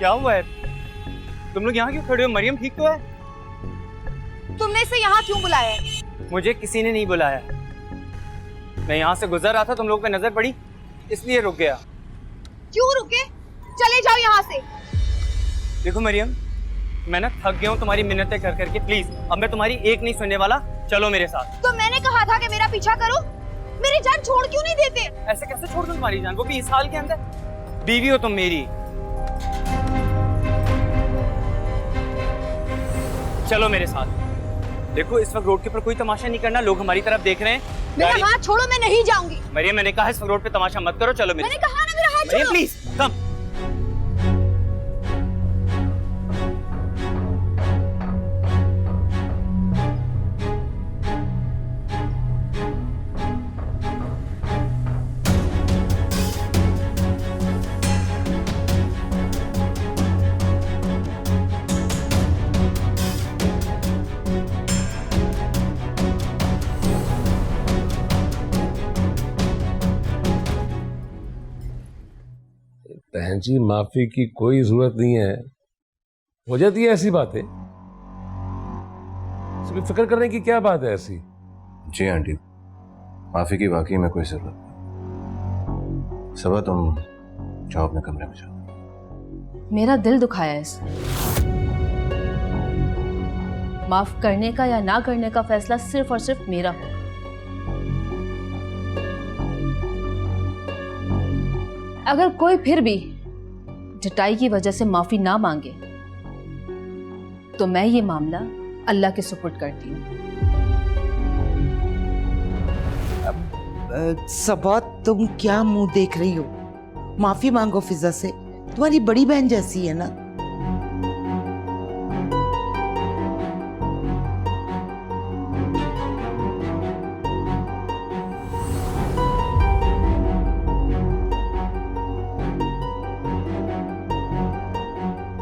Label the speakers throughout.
Speaker 1: क्या हुआ है? तुम लोग यहाँ क्यों खड़े हो? मरियम ठीक तो है?
Speaker 2: तुमने इसे यहाँ क्यों बुलाया है?
Speaker 1: मुझे किसी ने नहीं बुलाया। मैं यहाँ से गुजर रहा था, तुम लोग पे नजर पड़ी, इसलिए रुक गया।
Speaker 2: क्यों रुके? चले जाओ यहाँ से।
Speaker 1: देखो मरियम, मैं ना थक गया हूँ तुम्हारी मिन्नतें कर करके। प्लीज, अब मैं तुम्हारी एक नहीं सुनने वाला। चलो मेरे साथ।
Speaker 2: तो मैंने कहा था कि मेरा पीछा करो। मेरी जान छोड़ क्यों नहीं देते?
Speaker 1: ऐसे कैसे छोड़ दूं तुम्हारी जान, वो भी इस साल के अंदर? बीवी हो तुम मेरी। चलो मेरे साथ। देखो इस वक्त रोड के ऊपर कोई तमाशा नहीं करना, लोग हमारी तरफ देख रहे हैं।
Speaker 2: मेरा हाथ छोड़ो, मैं नहीं जाऊंगी।
Speaker 1: मरियम मैंने कहा इस वक्त रोड पे तमाशा मत करो। चलो
Speaker 2: मैंने कहा ना, मेरा हाथ छोड़ो।
Speaker 1: Please come.
Speaker 3: बहन जी, माफी की कोई जरूरत नहीं है, हो जाती है ऐसी बातें। इसमें फिक्र करने की क्या बात है ऐसी?
Speaker 4: जी आंटी, माफी की वाकई में कोई जरूरत नहीं। सबा तुम जाओ अपने कमरे में जाओ।
Speaker 5: मेरा दिल दुखाया है इसने। माफ करने का या ना करने का फैसला सिर्फ और सिर्फ मेरा होगा। अगर कोई फिर भी जटाई की वजह से माफी ना मांगे तो मैं ये मामला अल्लाह के सुपुर्द करती हूँ।
Speaker 6: सबा, तुम क्या मुंह देख रही हो? माफी मांगो फिजा से, तुम्हारी बड़ी बहन जैसी है ना।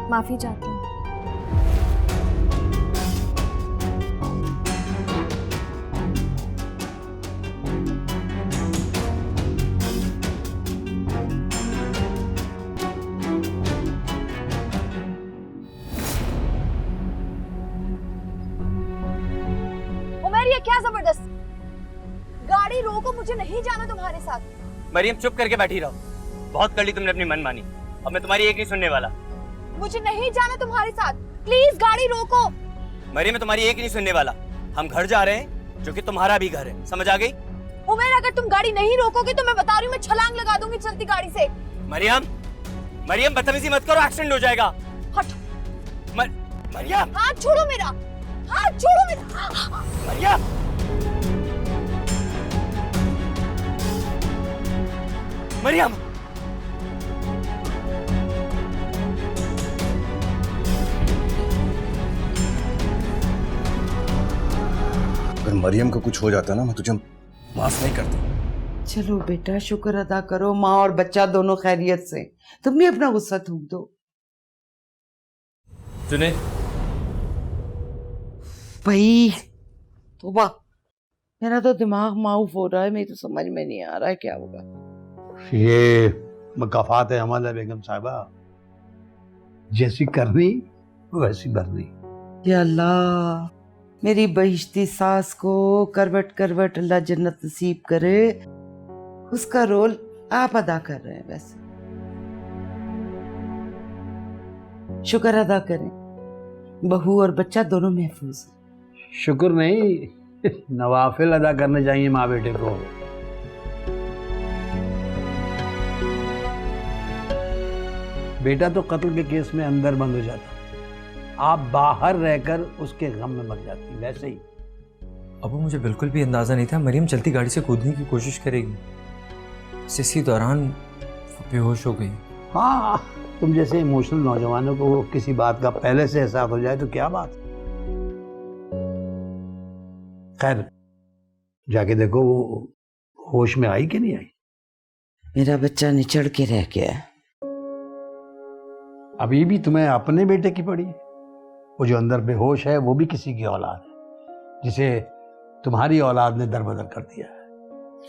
Speaker 2: माफी चाहती हूँ। उमर, ये क्या जबरदस्त? गाड़ी रोको, मुझे नहीं जाना तुम्हारे साथ।
Speaker 1: मरियम चुप करके बैठी रहो। बहुत कर ली तुमने अपनी मनमानी, अब मैं तुम्हारी एक नहीं सुनने वाला।
Speaker 2: मुझे नहीं जाना तुम्हारे साथ, प्लीज गाड़ी रोको।
Speaker 1: मरियम मैं तुम्हारी एक नहीं सुनने वाला। हम घर जा रहे हैं जो कि तुम्हारा भी घर है, समझ आ गई?
Speaker 2: उमर, अगर तुम गाड़ी नहीं रोकोगे तो मैं बता रही हूँ, मैं छलांग लगा दूंगी चलती गाड़ी से।
Speaker 1: मरियम, मरियम बदतमीजी मत करो, एक्सीडेंट हो जाएगा।
Speaker 2: हट।
Speaker 1: मरियम,
Speaker 2: हाथ छोड़ो मेरा, हाथ छोड़ो मेरा।
Speaker 1: मरियम, मरियम।
Speaker 4: अगर मरियम को कुछ हो जाता ना, मैं तुझे माफ नहीं करता।
Speaker 6: चलो बेटा, शुक्र अदा करो, माँ और बच्चा दोनों खैरियत से। तुम भी अपना गुस्सा थूक दो।
Speaker 3: जुनैद,
Speaker 6: भाई तौबा, मेरा तो दिमाग माउफ हो रहा है, मेरी तो समझ में नहीं आ रहा है क्या होगा।
Speaker 7: ये मकाफात है अमल है बेगम साहिबा, जैसी करनी वैसी भरनी।
Speaker 6: या अल्लाह, मेरी बहिश्ती सास को करवट करवट अल्लाह जन्नत नसीब करे। उसका रोल आप अदा कर रहे हैं, वैसे शुक्र अदा करें, बहू और बच्चा दोनों महफूज हैं।
Speaker 7: शुक्र नहीं, नवाफिल अदा करने चाहिए माँ बेटे को। बेटा तो कत्ल के केस में अंदर बंद हो जाता, आप बाहर रहकर उसके गम में मर जाती। वैसे ही
Speaker 8: अबू, मुझे बिल्कुल भी अंदाज़ा नहीं था मरियम चलती गाड़ी से कूदने की कोशिश करेगी। इसी दौरान वो बेहोश हो गई।
Speaker 7: हाँ, तुम जैसे इमोशनल नौजवानों को किसी बात का पहले से एहसास हो जाए तो क्या बात। खैर, जाके देखो वो होश में आई कि नहीं आई।
Speaker 6: मेरा बच्चा निचड़ के रह गया है।
Speaker 7: अभी भी तुम्हें अपने बेटे की पड़ी है। वो जो अंदर बेहोश है वो भी किसी की औलाद है, जिसे तुम्हारी औलाद ने दरबदर कर दिया है।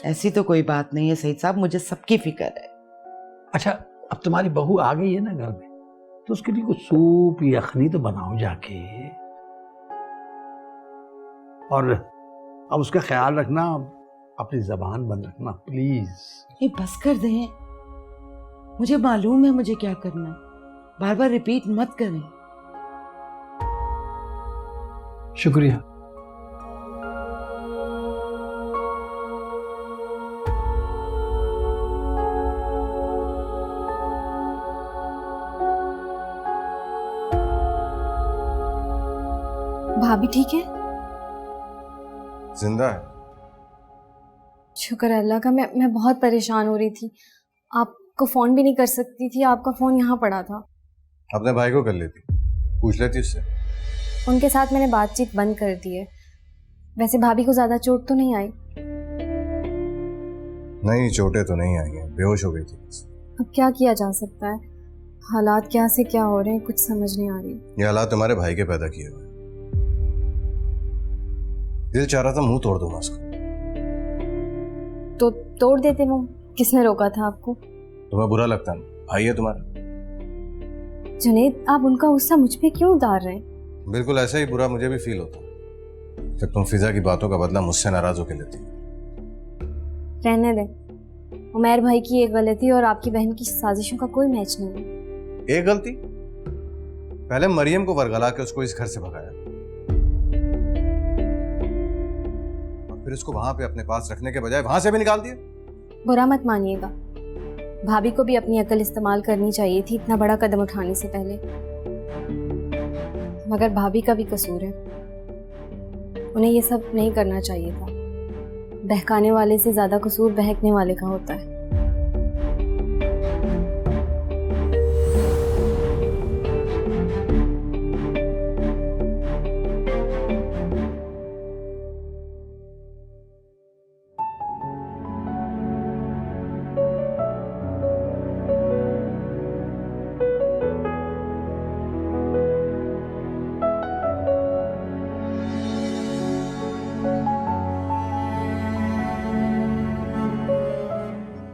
Speaker 6: ऐसी तो कोई बात नहीं है सईद साहब, मुझे सबकी फिक्र है।
Speaker 7: अच्छा, अब तुम्हारी बहू आ गई है ना घर में, तो उसके लिए कुछ सूप यखनी तो बनाओ जाके। और अब उसका ख्याल रखना, अपनी जबान बंद रखना प्लीज।
Speaker 6: ये बस कर दें, मुझे मालूम है मुझे क्या करना है, बार बार रिपीट मत करें।
Speaker 7: शुक्रिया।
Speaker 9: भाभी ठीक है?
Speaker 4: जिंदा है।
Speaker 9: शुक्र है अल्लाह का। मैं बहुत परेशान हो रही थी, आपको फ़ोन भी नहीं कर सकती थी, आपका फ़ोन यहाँ पड़ा था।
Speaker 4: अपने भाई को कर लेती, पूछ लेती उससे।
Speaker 9: उनके साथ मैंने बातचीत बंद कर दी है। वैसे भाभी को ज़्यादा चोट तो नहीं आई?
Speaker 4: नहीं, चोटें तो नहीं आई हैं, बेहोश हो गई थी।
Speaker 9: अब क्या किया जा सकता है, हालात क्या से क्या हो रहे हैं कुछ समझ नहीं आ रही।
Speaker 4: ये हालात तुम्हारे भाई के पैदा किए हुए। दिल चाह रहा था मुंह तोड़ दूंगा उसका।
Speaker 9: तो तोड़ देते वो, किसने रोका था आपको?
Speaker 4: तुम्हें बुरा लगता है? भाई है तुम्हारा।
Speaker 9: जुनैद, आप उनका गुस्सा मुझ पे क्यों उतार रहे हैं?
Speaker 4: बिल्कुल ऐसा ही बुरा मुझे भी फील होता है जब तुम फिजा की बातों का बदला मुझसे नाराज होकर लेती।
Speaker 9: रहने दें, उमैर भाई की एक गलती और आपकी बहन की साजिशों का कोई मैच नहीं है।
Speaker 4: एक गलती? पहले मरियम को वरगला के उसको इस घर से भगाया, और फिर उसको वहां पे अपने पास रखने के बजाय वहां से भी निकाल दिया।
Speaker 9: बुरा मत मानिएगा, भाभी को भी अपनी अकल इस्तेमाल करनी चाहिए थी इतना बड़ा कदम उठाने से पहले। मगर भाभी का भी कसूर है, उन्हें ये सब नहीं करना चाहिए था। बहकाने वाले से ज्यादा कसूर बहकने वाले का होता है।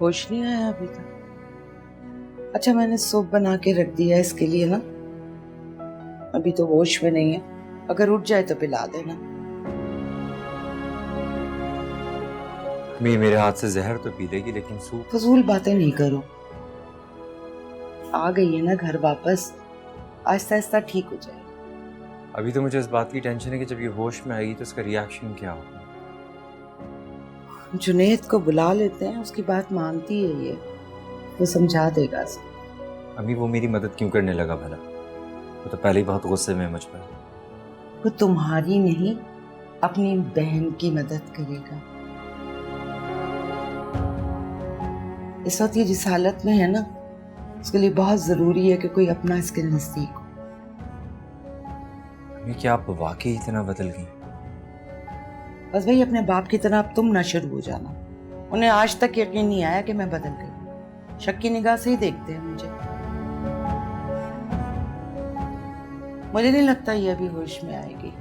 Speaker 6: होश नहीं आया अभी तक? अच्छा, मैंने सूप बना के रख दिया है इसके लिए ना, अभी तो होश में नहीं है, अगर उठ जाए तो पिला देना।
Speaker 8: मेरे हाथ से जहर तो पी लेगी, लेकिन सूप?
Speaker 6: फजूल बातें नहीं करो, आ गई है ना घर वापस, आहिस्ता आहिस्ता ठीक हो जाएगी।
Speaker 8: अभी तो मुझे इस बात की टेंशन है कि जब ये होश में आएगी तो उसका रिएक्शन क्या होगा।
Speaker 6: जुनैद को बुला लेते हैं, उसकी बात मानती है ये, वो समझा देगा।
Speaker 8: अभी वो मेरी मदद क्यों करने लगा भला? वो तो पहले ही बहुत गुस्से में मुझ पर।
Speaker 6: वो तुम्हारी नहीं, अपनी बहन की मदद करेगा। इस वक्त ये जिस हालत में है ना, उसके लिए बहुत जरूरी है कि कोई अपना इसके नजदीक हो।
Speaker 8: क्या आप वाकई इतना बदल गई?
Speaker 6: बस भाई, अपने बाप की तरह अब तुम ना शुरू हो जाना। उन्हें आज तक यकीन नहीं आया कि मैं बदल गई, शक की निगाह से ही देखते हैं मुझे। मुझे नहीं लगता ये अभी होश में आएगी।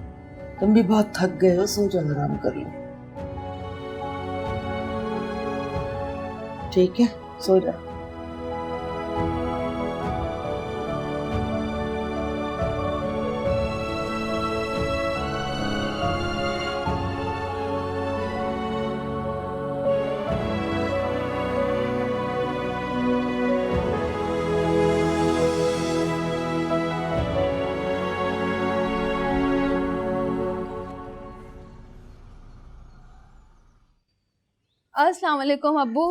Speaker 6: तुम भी बहुत थक गए हो, सो जाओ, आराम कर लो। ठीक है, सो जाओ।
Speaker 5: अस्सलाम वालेकुम अब्बू।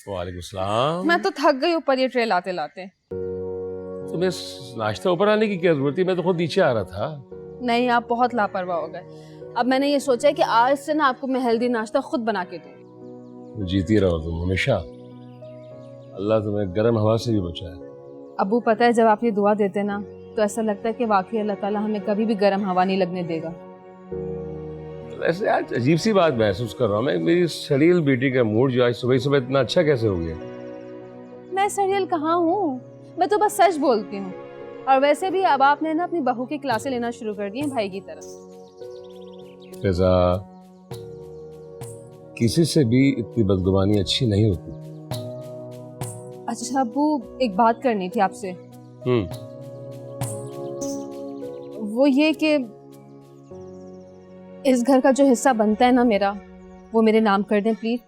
Speaker 3: वालेकुम सलाम।
Speaker 5: मैं तो थक गई ऊपर ये ट्रे लाते लाते।
Speaker 3: तुम्हें नाश्ता ऊपर आने की क्या जरूरत थी? मैं तो खुद नीचे आ रहा था।
Speaker 5: नहीं, आप बहुत लापरवाह हो गए। अब मैंने ये सोचा है कि आज से ना आपको मैं हेल्दी नाश्ता खुद बना के दूँ।
Speaker 3: जीती रहो तुम हमेशा, अल्लाह तुम्हें गर्म हवा से भी बचाए।
Speaker 5: अब्बू, पता है जब आप ये दुआ देते ना तो ऐसा लगता है कि वाकई अल्लाह ताला हमें कभी भी गर्म हवा नहीं लगने देगा।
Speaker 3: ऐसे आज अजीब सी बात महसूस कर रहा हूँ मैं। मेरी सड़ील बेटी का मूड जो आज सुबह सुबह इतना अच्छा कैसे हो गया?
Speaker 5: मैं सड़ियल कहाँ हूँ, मैं तो बस सच बोलती हूँ। और वैसे भी अब आपने ना अपनी बहू की क्लासें लेना शुरू कर दी हैं भाई की तरह।
Speaker 3: फिजा, किसी से भी इतनी बदगुमानी अच्छी नहीं होती।
Speaker 5: अच्छा अब्बू, एक बात करनी थी आपसे। वो ये कि इस घर का जो हिस्सा बनता है ना मेरा, वो मेरे नाम कर दें प्लीज।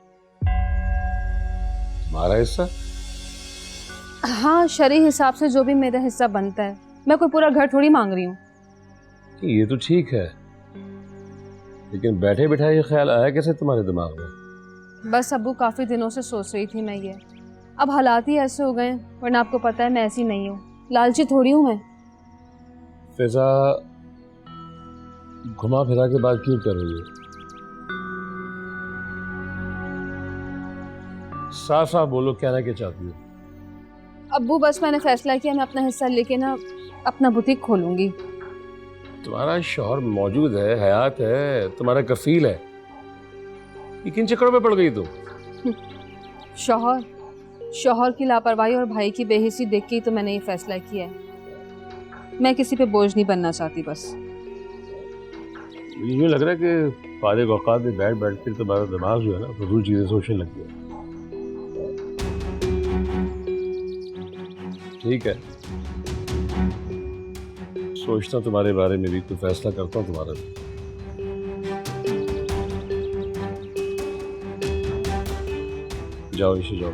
Speaker 3: तुम्हारा हिस्सा?
Speaker 5: हाँ, शरई हिसाब से जो भी मेरा हिस्सा बनता है। मैं कोई पूरा घर थोड़ी मांग रही हूँ।
Speaker 3: ये तो ठीक है, लेकिन बैठे बैठाए ये ख्याल आया कैसे तुम्हारे दिमाग में?
Speaker 5: बस अब्बू, काफी दिनों से सोच रही थी मैं ये। अब हालात ही ऐसे हो गए, वरना आपको पता है मैं ऐसी नहीं हूँ, लालची थोड़ी हूँ मैं।
Speaker 3: फिजा घुमा फिरा के बात क्यों कर रही है? साफ साफ बोलो, कहना क्या चाहती हो?
Speaker 5: अब्बू बस मैंने फैसला किया, मैं अपना हिस्सा लेके ना अपना बुटीक खोलूंगी।
Speaker 3: तुम्हारा शौहर मौजूद है, हयात है, तुम्हारा कफील है, ये किन चक्करों में पड़ गई तुम?
Speaker 5: शौहर की लापरवाही और भाई की बेहिस्सी देख के ही तो मैंने ये फैसला किया है। मैं किसी पे बोझ नहीं बनना चाहती। बस
Speaker 3: मुझे लग रहा है कि फारिग औकात में बैठ बैठ कर तुम्हारा दिमाग जो है ना फजूल चीजें सोचने लग गया। ठीक है, सोचता तुम्हारे बारे में भी, कोई फैसला करता हूँ तुम्हारा भी। जाओ इसे जाओ।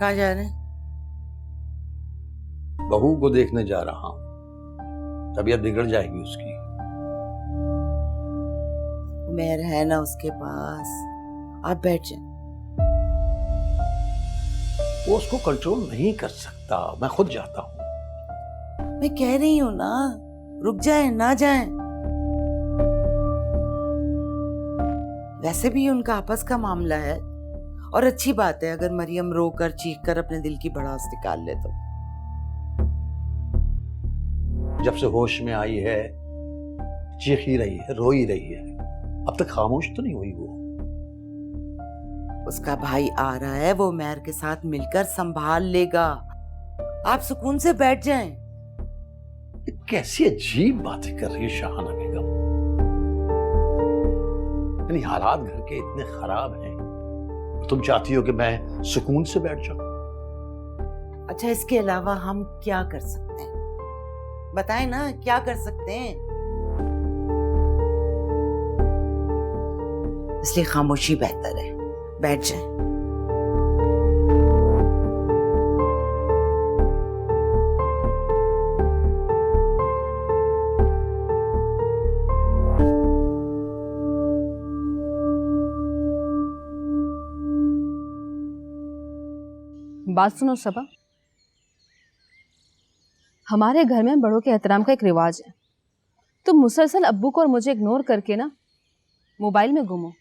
Speaker 6: कहाँ जा रहे हैं?
Speaker 7: बहू को देखने जा रहा हूं, तबीयत बिगड़ जाएगी उसकी।
Speaker 6: मेहर है ना उसके पास, आप बैठ जाए।
Speaker 7: वो उसको कंट्रोल नहीं कर सकता, मैं खुद जाता हूं।
Speaker 6: मैं कह रही हूँ ना, रुक जाए ना जाए। वैसे भी उनका आपस का मामला है, और अच्छी बात है अगर मरियम रोकर चीख कर अपने दिल की भड़ास निकाल ले तो।
Speaker 7: जब से होश में आई है चीख ही रही है, रो ही रही है, अब तक खामोश तो नहीं हुई वो।
Speaker 6: उसका भाई आ रहा है, वो मेहर के साथ मिलकर संभाल लेगा। आप सुकून से बैठ जाएं।
Speaker 7: ये कैसी अजीब बातें कर रही है शाहाना बेगम। यानी हालात घर के इतने खराब हैं, तुम चाहती हो कि मैं सुकून से बैठ जाऊं?
Speaker 6: अच्छा, इसके अलावा हम क्या कर सकते हैं? बताएं ना, क्या कर सकते हैं? इसलिए खामोशी बेहतर है, बैठ जाएं।
Speaker 5: बात सुनो सबा, हमारे घर में बड़ों के एहतराम का एक रिवाज है। तुम मुसलसल अब्बू को और मुझे इग्नोर करके ना मोबाइल में घूमो।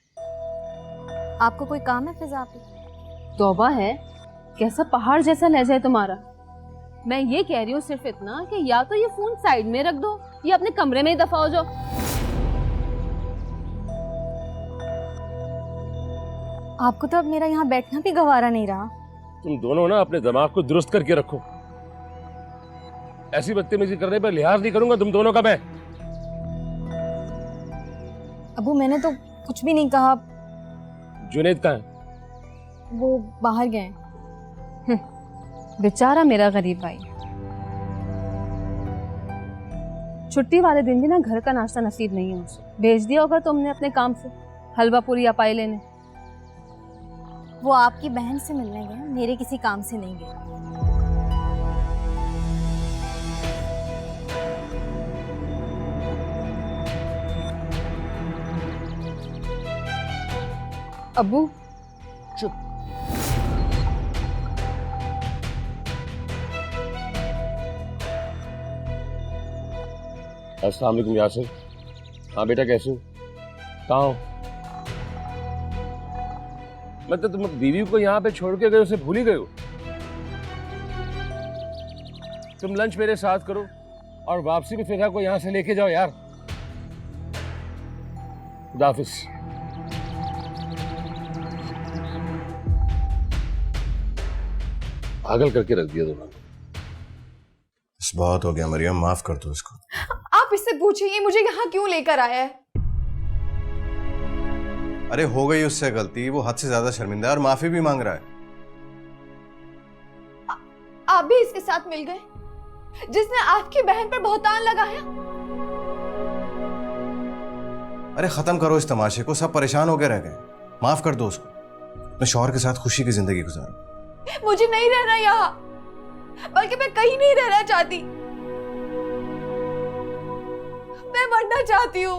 Speaker 9: आपको कोई काम है फिजा?
Speaker 5: तौबा है, कैसा पहाड़ जैसा लहजा है तुम्हारा। मैं ये कह रही हूँ सिर्फ इतना कि या तो ये फोन साइड में रख दो या अपने कमरे में ही दफा हो जाओ।
Speaker 9: आपको तो अब मेरा यहाँ बैठना भी गवारा नहीं रहा।
Speaker 3: तुम दोनों ना अपने दिमाग को दुरुस्त करके रखो। ऐसी बदतमीजी करने पर लिहाज नहीं करूंगा तुम दोनों का मैं।
Speaker 9: अबू, मैंने तो कुछ भी नहीं कहा।
Speaker 3: जुनेद कहाँ है?
Speaker 9: वो बाहर गए।
Speaker 5: बेचारा मेरा गरीब भाई, छुट्टी वाले दिन भी ना घर का नाश्ता नसीब नहीं है उसे। भेज दिया होगा तुमने अपने काम से हलवा पूरी या पाई लेने।
Speaker 9: वो आपकी बहन से मिलने गए, मेरे किसी काम से नहीं गए।
Speaker 5: अब्बू
Speaker 3: चुप। अस्सलाम वालेकुम यासिर। हाँ बेटा, कैसे हो? कहाँ हो? मतलब तुम बीवी को यहाँ पे छोड़ के गए, उसे भूल ही गए हो? तुम लंच मेरे साथ करो और वापसी में फिजा को यहाँ से लेके जाओ यार। खुदाफिज। पागल करके रख दिया तुमने।
Speaker 4: बस बहुत हो गया मरियम, माफ कर दो इसको।
Speaker 2: आप इससे पूछिए ये मुझे यहाँ क्यों लेकर आया है।
Speaker 4: अरे हो गई उससे गलती, वो हद से ज्यादा शर्मिंदा है और माफी भी मांग रहा है।
Speaker 2: आप भी इसके साथ मिल गए जिसने आपकी बहन पर बहुतान लगाया।
Speaker 4: अरे खत्म करो इस तमाशे को, सब परेशान होकर रह गए। माफ कर दो उसको, अपने शौहर के साथ खुशी की जिंदगी गुजारो।
Speaker 2: मुझे नहीं रहना यहाँ, बल्कि मैं कहीं नहीं रहना चाहती। मैं मरना चाहती हूँ।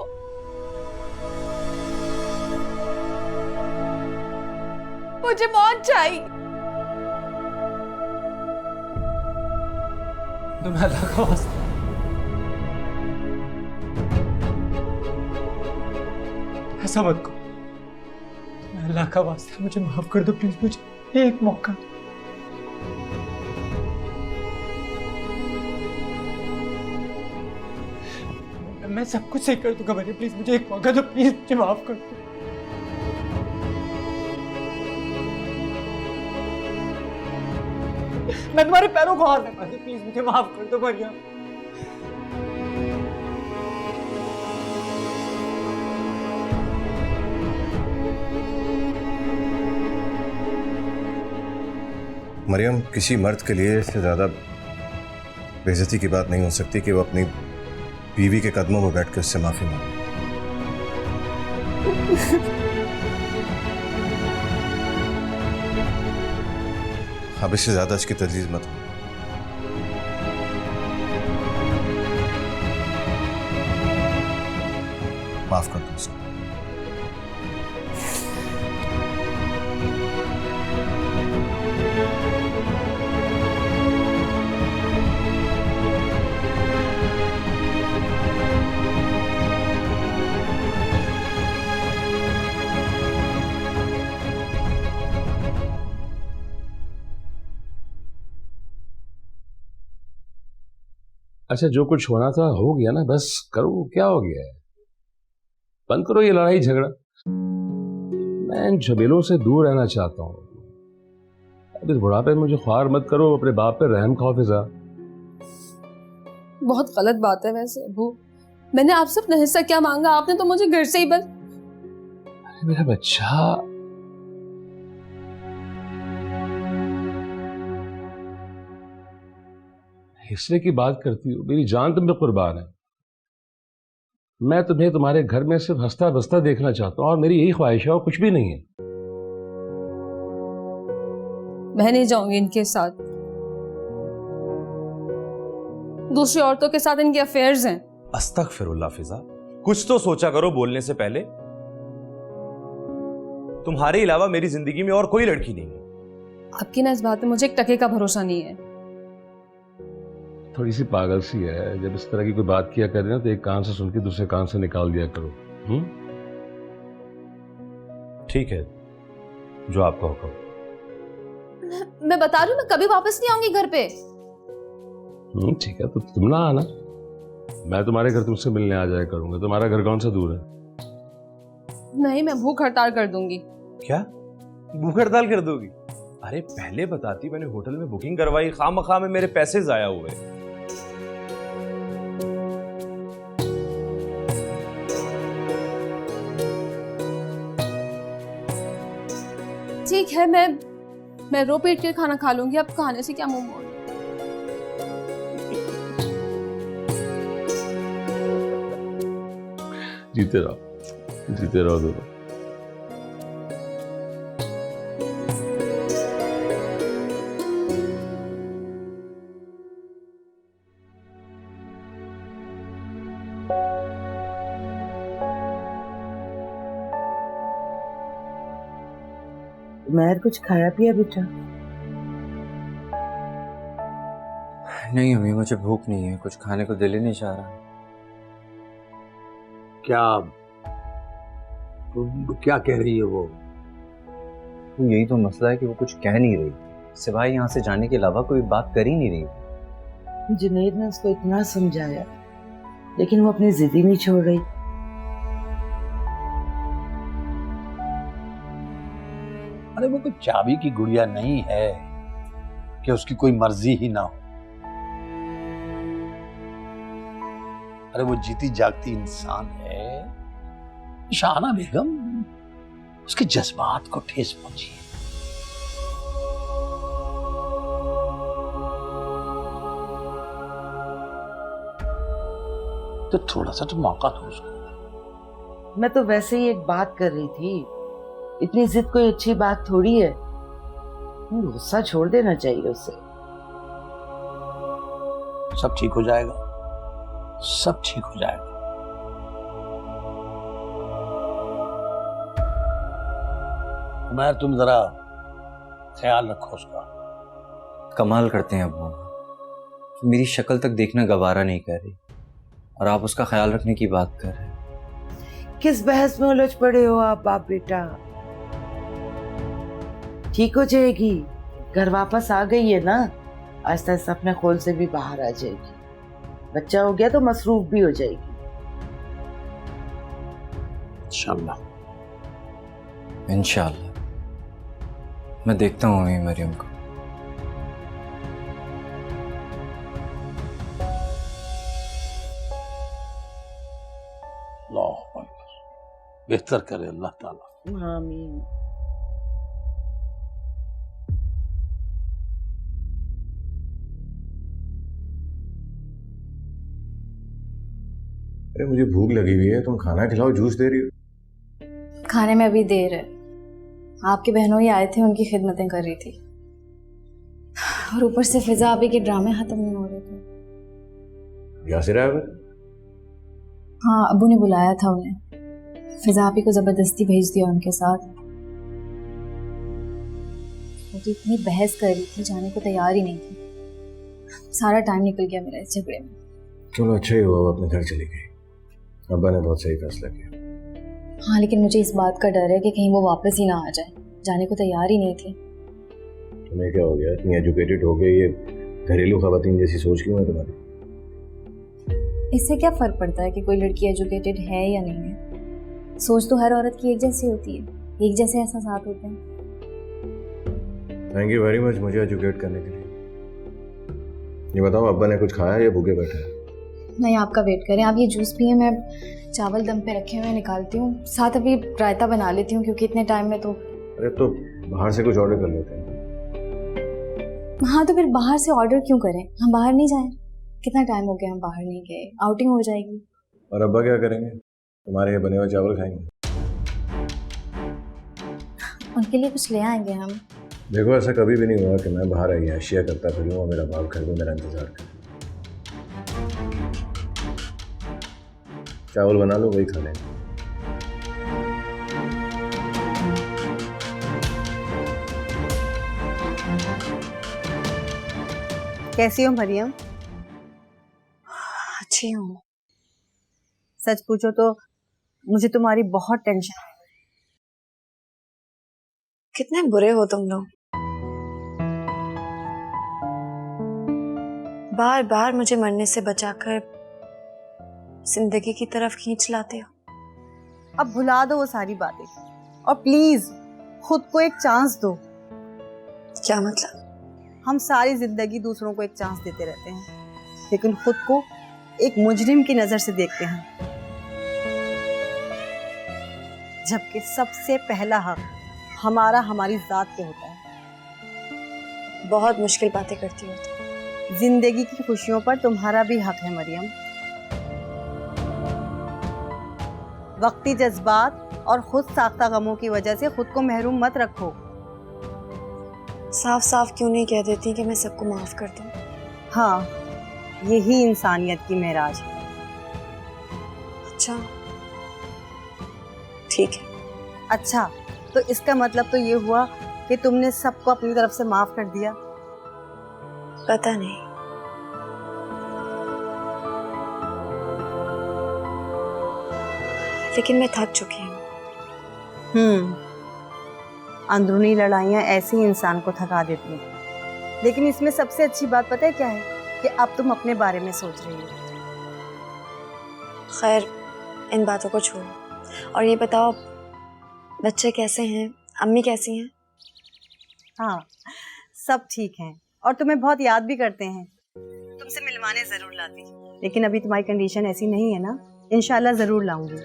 Speaker 2: मुझे मौत चाहिए।
Speaker 8: तुम्हें अल्लाह का वास्ता, ऐसा मत करो। तुम्हें अल्लाह का वास्ता मुझे माफ कर दो प्लीज, मुझे एक मौका। मैं सब कुछ सही कर दूंगा मरियम, प्लीज मुझे एक मौका दो, प्लीज मुझे माफ कर दो। मैं तुम्हारे पैरों को हाथ लगा दूं, प्लीज मुझे माफ कर दो मरियम।
Speaker 4: मरियम, किसी मर्द के लिए इससे ज्यादा बेइज्जती की बात नहीं हो सकती कि वो अपनी बीवी के कदमों में बैठ के उससे माफी मांगे। अब इससे ज्यादा इसकी तजवीज मत हो। माफ कर दो उसको।
Speaker 3: अच्छा, जो कुछ होना था हो गया ना, बस करो। क्या हो गया है? बंद करो ये लड़ाई झगड़ा। मैं इन झमेलों से दूर रहना चाहता हूँ। अब इस बुढ़ापे में मुझे ख्वार मत करो। अपने बाप पे रहम खाओ फिजा।
Speaker 5: बहुत गलत बात है वैसे अबू। मैंने आपसे अपना हिस्सा क्या मांगा? आपने तो मुझे घर से ही बस।
Speaker 3: अरे मेरा बच्चा, हिस्से की बात करती हो? मेरी जान तुम पे कुर्बान है। मैं तुम्हें तुम्हारे घर में सिर्फ हंसता बसता देखना चाहता हूँ और मेरी यही ख्वाहिश है और कुछ भी नहीं है।
Speaker 5: मैं नहीं जाऊंगी इनके साथ। दूसरी औरतों के साथ इनके अफेयर्स हैं।
Speaker 10: अस्तगफिरुल्लाह फिजा, कुछ तो सोचा करो बोलने से पहले। तुम्हारे अलावा मेरी जिंदगी में और कोई लड़की नहीं है।
Speaker 5: आपकी ना इस बात में मुझे एक टके का भरोसा नहीं है।
Speaker 3: थोड़ी सी पागल सी है। जब इस तरह की कोई बात किया करे ना तो एक कान से सुन के दूसरे कान से निकाल दिया करो।
Speaker 10: ठीक है, जो आपका हुक्म।
Speaker 5: मैं बता रही हूँ, मैं कभी वापस नहीं आऊंगी घर पे।
Speaker 3: ठीक है, तो तुम ना आना। मैं तुम्हारे घर तुमसे मिलने आ जाया करूंगा। तुम्हारा घर कौन सा दूर है?
Speaker 5: नहीं, मैं भूख हड़ताल कर दूंगी।
Speaker 10: क्या भूख हड़ताल कर दोगी? अरे पहले बताती, मैंने होटल में बुकिंग करवाई, खामखा में मेरे पैसे जाया हुए।
Speaker 5: ठीक है, मैं रो पीट के खाना खा लूंगी। अब खाने से क्या मुंह मोड़।
Speaker 3: जीते रहो दोनों।
Speaker 6: महर, कुछ खाया पिया बेटा?
Speaker 8: नहीं अम्मी, मुझे भूख नहीं है। कुछ खाने को दिल ही नहीं चाह रहा।
Speaker 7: क्या कह रही है वो?
Speaker 8: तो यही तो मसला है कि वो कुछ कह नहीं रही, सिवाय यहाँ से जाने के अलावा कोई बात कर ही नहीं रही।
Speaker 6: जुनैद ने उसको इतना समझाया, लेकिन वो अपनी जिद ही नहीं छोड़ रही।
Speaker 7: अरे वो कोई चाबी की गुड़िया नहीं है कि उसकी कोई मर्जी ही ना हो। अरे वो जीती जागती इंसान है। शाहना बेगम उसके जज्बात को ठेस पहुंची है। तो थोड़ा सा तो मौका दो उसको।
Speaker 6: मैं तो वैसे ही एक बात कर रही थी, इतनी जिद कोई अच्छी बात थोड़ी है। गुस्सा छोड़ देना चाहिए उसे।
Speaker 7: सब ठीक हो जाएगा, सब ठीक हो जाएगा। उमैर तुम जरा ख्याल रखो उसका।
Speaker 8: कमाल करते हैं अब्बू, मेरी शक्ल तक देखना गवारा नहीं कर रही और आप उसका ख्याल रखने की बात कर रहे हैं।
Speaker 6: किस बहस में उलझ पड़े हो आप बाप बेटा? ठीक हो जाएगी, घर वापस आ गई है ना, आहिस्ता आहिस्ता अपने खोल से भी बाहर आ जाएगी। बच्चा हो गया तो मसरूफ भी हो जाएगी।
Speaker 7: इंशाल्लाह।
Speaker 8: इंशाल्लाह। मैं देखता हूँ मरियम को।
Speaker 7: अल्लाह बेहतर करे अल्लाह ताला।
Speaker 6: आमीन।
Speaker 4: अरे मुझे भूख लगी हुई है, तुम खाना खिलाओ, जूस दे रही हो।
Speaker 9: खाने में अभी देर है, आपके बहनों ही आए थे, उनकी खिदमतें कर रही थी और ऊपर से फिजा अभी के ड्रामे खत्म नहीं हो रहे थे।
Speaker 4: यासिर आया हुआ?
Speaker 9: हाँ, अब्बू ने बुलाया था उन्हें। फिजा आपी को जबरदस्ती भेज दिया उनके साथ। वो तो इतनी बहस कर रही थी, जाने को तैयार ही नहीं थी। सारा टाइम निकल गया मेरा इस झगड़े में।
Speaker 4: चलो अच्छा ही हुआ वो अपने घर चली गई। अब्बा ने बहुत सही फैसला किया।
Speaker 9: हाँ, लेकिन मुझे इस बात का डर है कि कहीं वो वापस ही ना आ जाए। जाने को तैयार ही नहीं थी।
Speaker 4: तुम्हें क्या हो गया? इतनी एजुकेटेड हो गई, ये घरेलू खवातीन जैसी सोच क्यों है तुम्हारी?
Speaker 9: इससे क्या फर्क पड़ता है कि कोई लड़की एजुकेटेड है या नहीं है? सोच तो हर औरत की एक जैसी होती है, एक जैसे एहसास होते हैं।
Speaker 4: थैंक यू वेरी मच मुझे एजुकेट करने के लिए। ये बताओ, अब्बा ने कुछ खाया या भूखे बैठे हैं?
Speaker 9: नहीं, आपका वेट करें। आप ये जूस पिए, मैं चावल दम पे रखे हुए निकालती हूँ। साथ अभी रायता बना लेती हूँ क्योंकि इतने टाइम में तो।
Speaker 4: अरे तो बाहर से कुछ ऑर्डर कर लेते हैं।
Speaker 9: हाँ, तो फिर बाहर से ऑर्डर क्यों करें? हम बाहर नहीं जाएं? कितना टाइम हो गया हम बाहर नहीं गए, आउटिंग हो जाएगी।
Speaker 4: और अब्बा क्या करेंगे? तुम्हारे यहाँ बने हुए चावल खाएंगे?
Speaker 9: उनके लिए कुछ ले आएंगे हम।
Speaker 4: देखो, ऐसा कभी भी नहीं हुआ कि मैं बाहर आई आशिया करता फिरूँ और मेरा बाप घर में मेरा इंतजार करे। चावल बना लो, वही खा लेंगे।
Speaker 11: कैसी हो मरियम?
Speaker 9: अच्छी हूँ।
Speaker 11: सच पूछो तो मुझे तुम्हारी बहुत टेंशन है।
Speaker 9: कितने बुरे हो तुम लोग, बार बार मुझे मरने से बचाकर जिंदगी की तरफ खींच लाते हो।
Speaker 11: अब भुला दो वो सारी बातें और प्लीज खुद को एक चांस दो।
Speaker 9: क्या मतलब?
Speaker 11: हम सारी जिंदगी दूसरों को एक चांस देते रहते हैं, लेकिन खुद को एक मुजरिम की नजर से देखते हैं, जबकि सबसे पहला हक हमारा हमारी जात पे होता है।
Speaker 9: बहुत मुश्किल बातें करती हो तुम।
Speaker 11: जिंदगी की खुशियों पर तुम्हारा भी हक है मरियम। वक्ती जज्बात और खुद साख्ता गमों की वजह से खुद को महरूम मत रखो।
Speaker 9: साफ साफ क्यों नहीं कह देती कि मैं सबको माफ कर दूं?
Speaker 11: हाँ, यही इंसानियत की महराज है।
Speaker 9: अच्छा, ठीक है।
Speaker 11: अच्छा, तो इसका मतलब तो ये हुआ कि तुमने सबको अपनी तरफ से माफ कर दिया?
Speaker 9: पता नहीं, लेकिन मैं थक चुकी हूँ।
Speaker 11: अंदरूनी लड़ाइयाँ ऐसे ही इंसान को थका देती हैं। लेकिन इसमें सबसे अच्छी बात पता है क्या है? कि अब तुम अपने बारे में सोच रही हो।
Speaker 9: खैर, इन बातों को छोड़ो और ये बताओ, बच्चे कैसे हैं? अम्मी कैसी हैं?
Speaker 11: हाँ, सब ठीक हैं और तुम्हें बहुत याद भी करते हैं। तुमसे मिलवाने जरूर लाती, लेकिन अभी तुम्हारी कंडीशन ऐसी नहीं है ना, इंशाल्लाह जरूर लाऊंगी।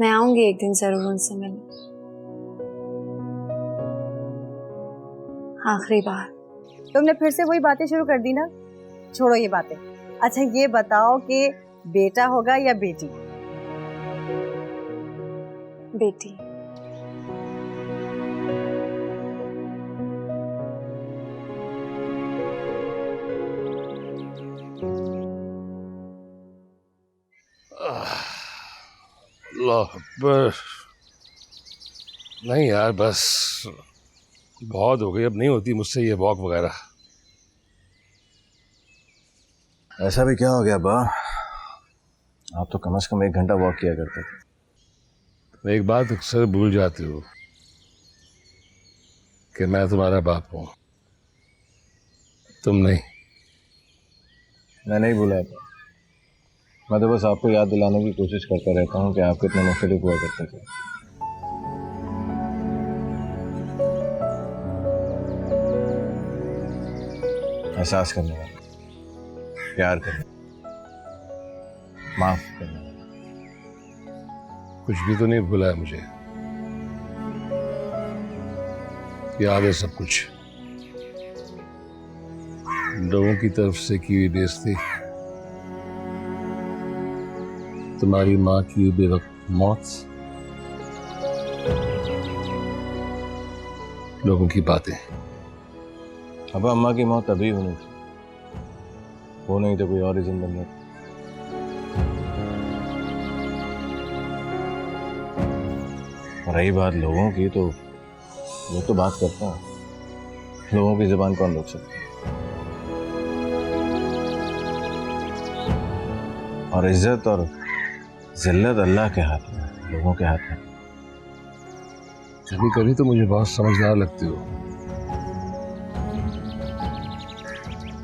Speaker 9: मैं आऊंगी एक दिन जरूर उनसे मिलने, आखिरी बार।
Speaker 11: तुमने फिर से वही बातें शुरू कर दी ना, छोड़ो ये बातें। अच्छा ये बताओ कि बेटा होगा या बेटी?
Speaker 9: बेटी।
Speaker 3: अल्लाह अकबर। नहीं यार, बस बहुत हो गई, अब नहीं होती मुझसे ये वॉक वगैरह।
Speaker 4: ऐसा भी क्या हो गया बा, आप तो कम से कम 1 घंटा वॉक किया करते थे।
Speaker 3: एक बात अक्सर भूल जाती हो कि मैं तुम्हारा बाप हूं, तुम नहीं।
Speaker 4: मैं नहीं भूला था, मैं तो बस आपको याद दिलाने की कोशिश करता रहता हूँ कि आप कितने मुख्तलिफ हुआ करते थे। एहसास करने वाला, प्यार करने, माफ करने वाला।
Speaker 3: कुछ भी तो नहीं भूला है मुझे, याद है सब कुछ। लोगों की तरफ से की हुई बेइज्जती, तुम्हारी माँ की बेवक्त मौत, लोगों की बातें।
Speaker 4: अब अम्मा की मौत तभी होनी थी, वो नहीं तो कोई और ही जिंदा नहीं। रही बात लोगों की, तो वो तो बात करता है, लोगों की जुबान कौन रोक सकता है। और इज्जत और जिल्लत अल्लाह के हाथ में, लोगों के हाथ में।
Speaker 3: कभी कभी तो मुझे बहुत समझदार लगती हो,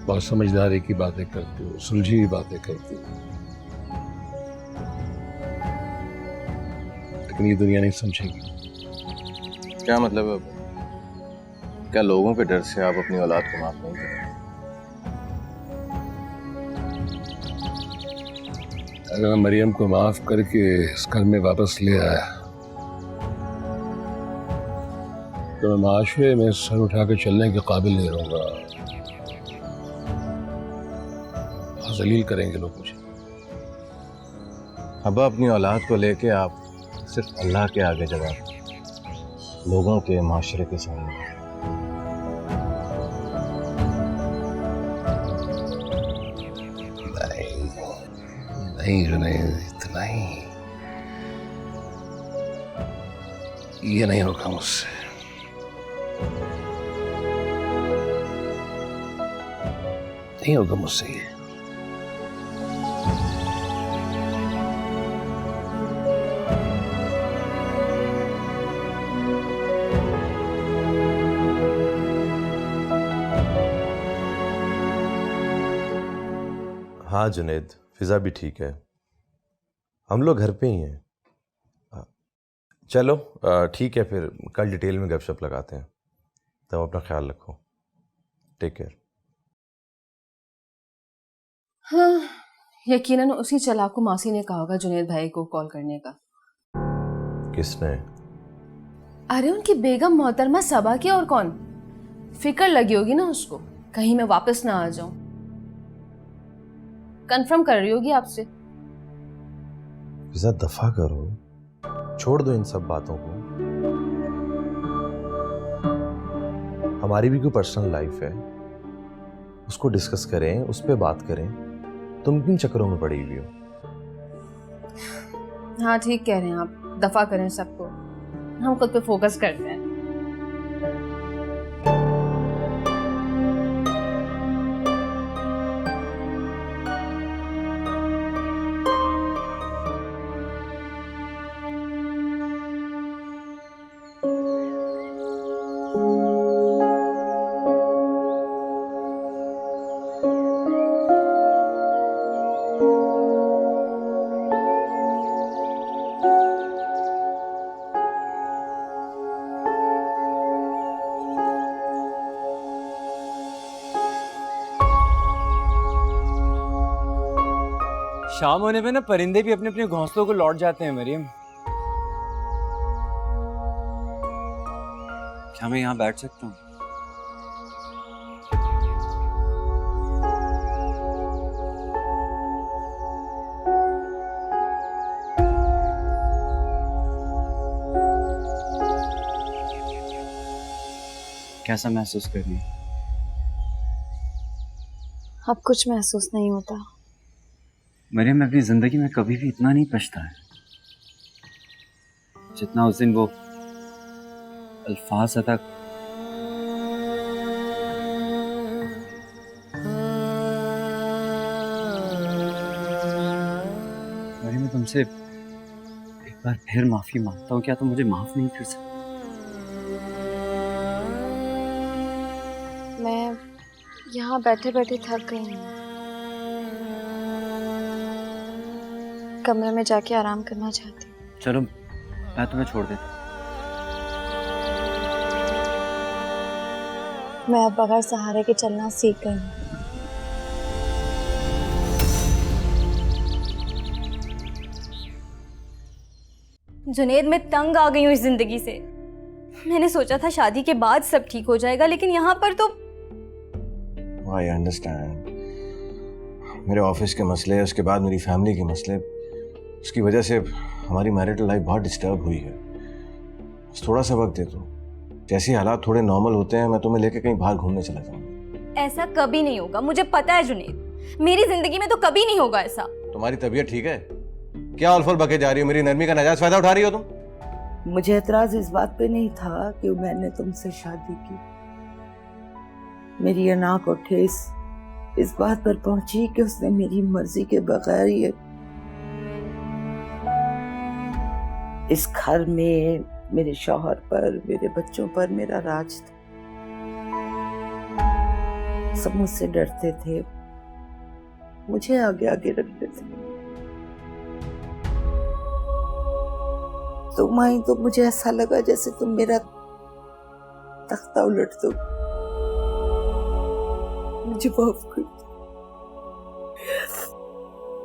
Speaker 3: बहुत समझदारी की बातें करती हो, सुलझी हुई बातें करती हो, लेकिन ये दुनिया नहीं समझेगी।
Speaker 4: क्या मतलब है? क्या लोगों के डर से आप अपनी औलाद को माफ नहीं करें?
Speaker 3: अगर मैं मरियम को माफ करके इस घर में वापस ले आया तो मैं माशरे में सर उठाकर चलने के काबिल नहीं रहूंगा। जलील करेंगे लोग मुझे।
Speaker 4: अब अपनी औलाद को लेके आप सिर्फ अल्लाह के आगे जवाब, लोगों के माशरे के सामने।
Speaker 3: नहीं जुनैद, इतना ही, ये नहीं होगा मुझसे। नहीं होगा मुझसे ये।
Speaker 10: हाँ जुनैद, फिजा भी ठीक है, हम लोग घर पे ही हैं। चलो ठीक है, फिर कल डिटेल में गपशप लगाते हैं। तब अपना ख्याल रखो, टेक केयर।
Speaker 5: हाँ, यकीनन उसी चालाकू मासी ने कहा होगा जुनैद भाई को कॉल करने का।
Speaker 10: किसने?
Speaker 5: अरे उनकी बेगम मोहतरमा सबा की, और कौन। फिक्र लगी होगी ना उसको, कहीं मैं वापस ना आ जाऊं। कंफर्म कर रही होगी आपसे।
Speaker 10: फिजा दफा करो, छोड़ दो इन सब बातों को। हमारी भी कोई पर्सनल लाइफ है, उसको डिस्कस करें, उस पर बात करें। तुम किन चक्करों में पड़ी हुई हो?
Speaker 5: हाँ ठीक कह रहे हैं आप, दफा करें सबको, हम खुद पे फोकस करते हैं।
Speaker 1: शाम होने पे ना परिंदे भी अपने अपने घोंसलों को लौट जाते हैं मरियम।
Speaker 8: क्या मैं यहाँ बैठ सकता हूँ? कैसा महसूस कर रही है?
Speaker 9: अब कुछ महसूस नहीं होता।
Speaker 8: मरियम, मैं अपनी जिंदगी में कभी भी इतना नहीं पछताया जितना उस दिन वो अल्फाज अदा। मरियम, मैं तुमसे एक बार फिर माफी मांगता हूँ, क्या तुम मुझे माफ नहीं कर सकते?
Speaker 9: मैं यहाँ बैठे बैठे थक गई हूँ। कमरे में जाके आराम करना चाहती हूँ।
Speaker 8: चलो मैं तुम्हें छोड़ देता हूँ।
Speaker 9: मैं अब बगैर सहारे के चलना सीख गई हूँ।
Speaker 12: जुनेद, मैं तंग आ गई हूँ इस जिंदगी से। मैंने सोचा था शादी के बाद सब ठीक हो जाएगा, लेकिन यहाँ पर तो।
Speaker 4: I understand. मेरे ऑफिस के मसले, उसके बाद मेरी फैमिली के मसले, उसकी वजह से हमारी मैरिटल लाइफ बहुत डिस्टर्ब हुई है। बस थोड़ा सा वक्त दे दो, जैसे हालात थोड़े नॉर्मल होते हैं मैं तुम्हें लेकर कहीं बाहर घूमने चला जाऊंगा।
Speaker 12: ऐसा कभी नहीं होगा, मुझे पता है जुनेद। मेरी जिंदगी में तो कभी नहीं होगा ऐसा।
Speaker 4: तुम्हारी तबीयत ठीक है? क्या उलफल बके जा रही हो? मेरी नरमी का नाजायज फायदा उठा रही हो तुम?
Speaker 6: मुझे एतराज इस बात पे नहीं था कि मैंने तुमसे शादी की। मेरी अना को ठेस इस बात पर पहुंची कि उसने मेरी मर्जी के बगैर ये इस घर में मेरे शौहर पर, मेरे बच्चों पर मेरा राज था। सब मुझसे डरते थे, मुझे आगे आगे रखते थे। तुम आई तो मुझे ऐसा लगा जैसे तुम मेरा तख्ता उलट दो। मुझे माफ कर दो।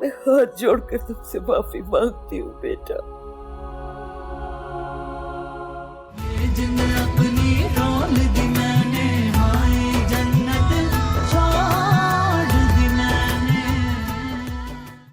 Speaker 6: मैं हाथ जोड़कर तुमसे माफी मांगती हूँ बेटा।